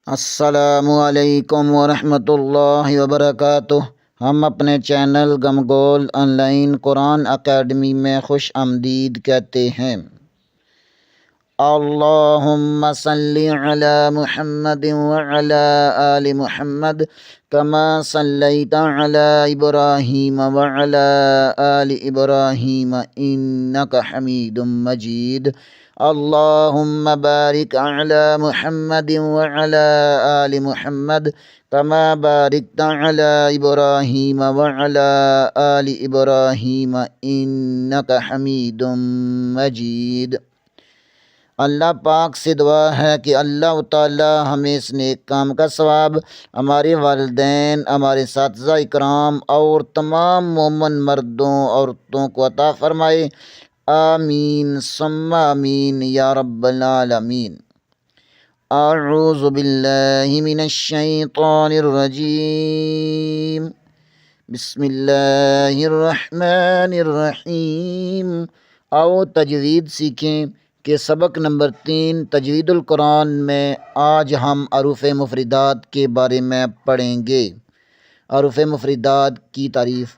السلام علیکم ورحمۃ اللہ وبرکاتہ۔ ہم اپنے چینل گمگول آن لائن قرآن اکیڈمی میں خوش آمدید کہتے ہیں۔ اللہم صلی علی محمد وعلی آل محمد کما صلیت علی ابراہیم وعلی آل ابراہیم انک حمید مجید۔ اللہم بارک علی محمد وعلی آل محمد کما بارکت علی ابراہیم وعلی آل ابراہیم انک حمید مجید۔ اللہ پاک سے دعا ہے کہ اللہ تعالی ہمیں اس نیک کام کا ثواب ہمارے والدین، ہمارے اساتذہ اکرام اور تمام مومن مردوں عورتوں کو عطا فرمائے، آمین ثم آمین یا رب العالمین۔ اعوذ باللہ من الشیطان الرجیم، بسم اللہ الرحمن الرحیم۔ آؤ تجوید سیکھیں کہ سبق نمبر 3 تجوید القرآن میں آج ہم حروف مفردات کے بارے میں پڑھیں گے۔ حروف مفردات کی تعریف۔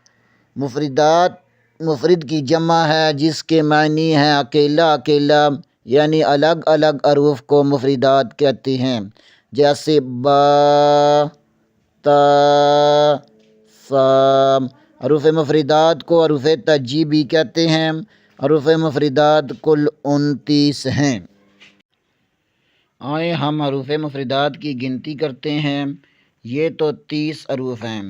مفردات مفرد کی جمع ہے جس کے معنی ہیں اکیلا اکیلا، یعنی الگ الگ حروف کو مفردات کہتے ہیں، جیسے با، تا، ثا۔ حروف مفردات کو حروف تہجی بھی کہتے ہیں۔ حروف مفردات کل 29 ہیں۔ آئیں ہم حروف مفردات کی گنتی کرتے ہیں۔ یہ تو 30 حروف ہیں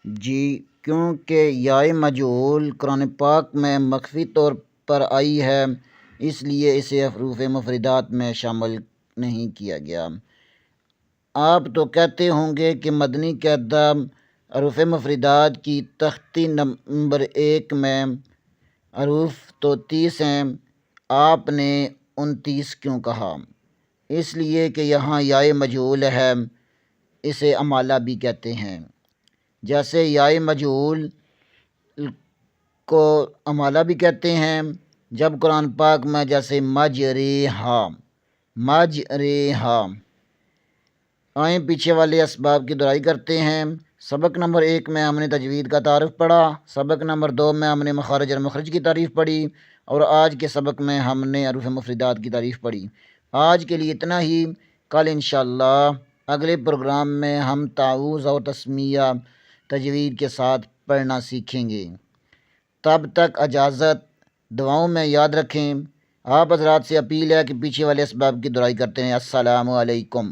جی، کیونکہ یائے مجہول قرآن پاک میں مخفی طور پر آئی ہے، اس لیے اسے حروف مفردات میں شامل نہیں کیا گیا۔ آپ تو کہتے ہوں گے کہ مدنی قاعدہ حروف مفردات کی تختی نمبر 1 میں حروف تو 30 ہیں، آپ نے 29 کیوں کہا؟ اس لیے کہ یہاں یائے مجہول ہے، اسے امالہ بھی کہتے ہیں۔ جیسے یائے مجہول کو امالہ بھی کہتے ہیں جب قرآن پاک میں جیسے مجریہا، مجریہا۔ آئیں پیچھے والے اسباب کی دہرائی کرتے ہیں۔ سبق نمبر 1 میں ہم نے تجوید کا تعارف پڑھا، سبق نمبر 2 میں ہم نے مخارج اور مخرج کی تعریف پڑھی، اور آج کے سبق میں ہم نے حروف مفردات کی تعریف پڑھی۔ آج کے لیے اتنا ہی، کل انشاءاللہ اگلے پروگرام میں ہم تعوذ اور تسمیہ تجوید کے ساتھ پڑھنا سیکھیں گے۔ تب تک اجازت، دعاؤں میں یاد رکھیں۔ آپ حضرات سے اپیل ہے کہ پیچھے والے اسباب کی دہرائی کرتے ہیں۔ السلام علیکم۔